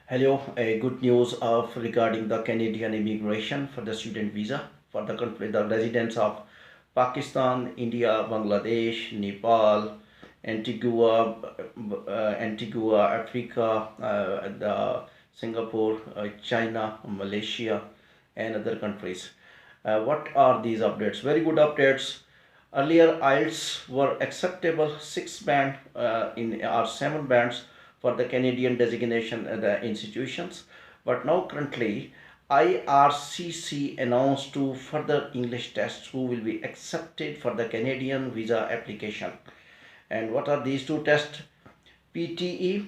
Hello, a good news of regarding the Canadian immigration for the student visa for the residents of Pakistan, India, Bangladesh, Nepal, Antigua, Africa, the Singapore, China, Malaysia, and other countries. What are these updates? Very good updates. Earlier, IELTS were acceptable 6 band in or 7 bands for the Canadian designation the institutions, but now currently IRCC announced two further English tests who will be accepted for the Canadian visa application. And what are these two tests? PTE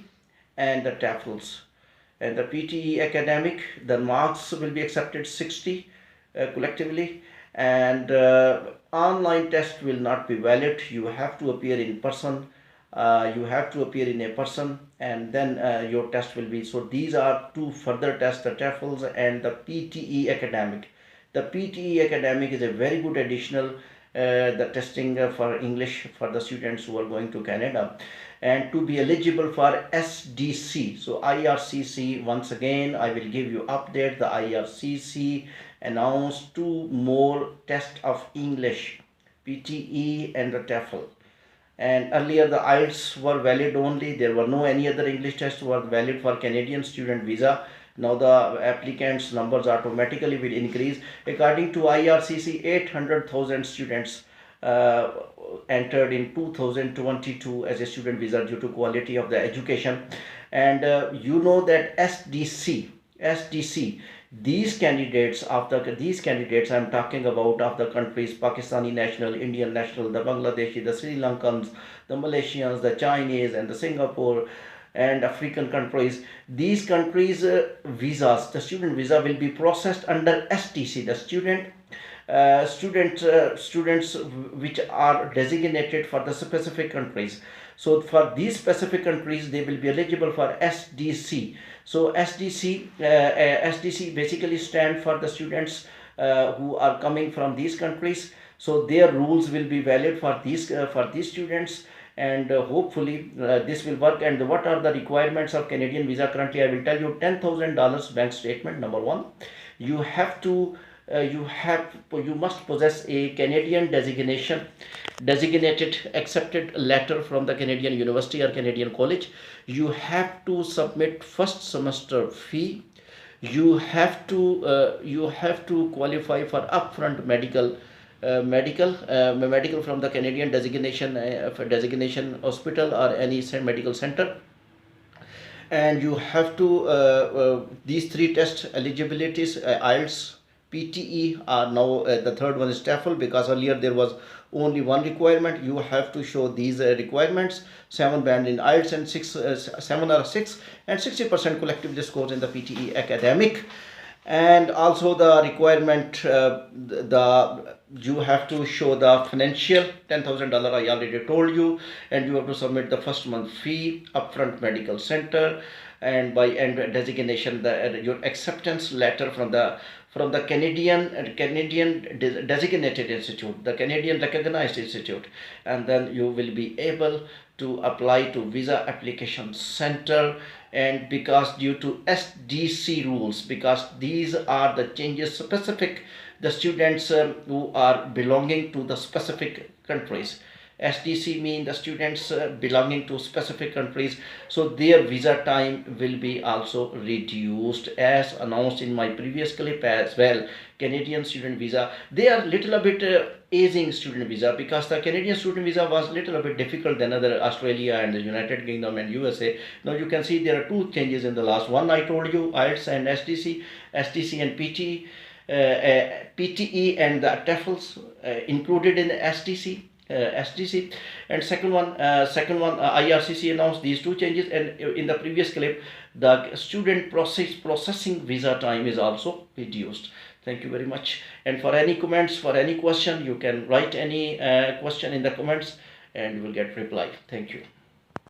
and the TOEFLs. And the PTE academic, the marks will be accepted 60 collectively, and online test will not be valid. You have to appear in person. And then your test will be. So these are two further tests, the TOEFLs and the PTE academic. The PTE academic is a very good additional the testing for English for the students who are going to Canada, and to be eligible for SDC. So IRCC, once again I will give you update. The IRCC announced two more tests of English, PTE and the TOEFL. And earlier the IELTS were valid only. There were no any other English tests were valid for Canadian student visa. Now the applicants numbers automatically will increase. According to IRCC, 800,000 students entered in 2022 as a student visa due to quality of the education. And you know that SDC, these candidates I'm talking about of the countries: Pakistani national, Indian national, the Bangladeshi, the Sri Lankans, the Malaysians, the Chinese, and the Singapore and African countries. These countries visas, the student visa will be processed under STC, the students which are designated for the specific countries. So for these specific countries they will be eligible for SDC. So SDC basically stand for the students who are coming from these countries. So their rules will be valid for these students, and hopefully this will work. And what are the requirements of Canadian visa? Currently I will tell you: $10,000 bank statement, number one. You have to you must possess a Canadian designated accepted letter from the Canadian university or Canadian college. You have to submit first semester fee. You have to qualify for upfront medical from the Canadian designation hospital or any medical center. And you have to these three test eligibilities: IELTS, PTE, are now the third one is TOEFL, because earlier there was only one requirement. You have to show these requirements: 7 band in IELTS and 7 or 6 and 60% collectively scores in the PTE academic. And also the requirement, you have to show the financial $10,000, I already told you, and you have to submit the first month fee, upfront medical center, and by end designation your acceptance letter from the Canadian designated institute, the Canadian recognized institute. And then you will be able to apply to visa application center. And because due to SDC rules, because these are the changes specific the students who are belonging to the specific countries. SDC mean the students belonging to specific countries, so their visa time will be also reduced, as announced in my previous clip as well. Canadian student visa, they are little bit aging student visa, because the Canadian student visa was little bit difficult than other Australia and the United Kingdom and USA. Now you can see there are two changes in the last one. I told you IELTS and SDC and PTE and the TOEFLs included in SDC. And second one IRCC announced these two changes. And in the previous clip, the student processing visa time is also reduced. Thank you very much. And for any comments, for any question, you can write any question in the comments and you will get reply. Thank you.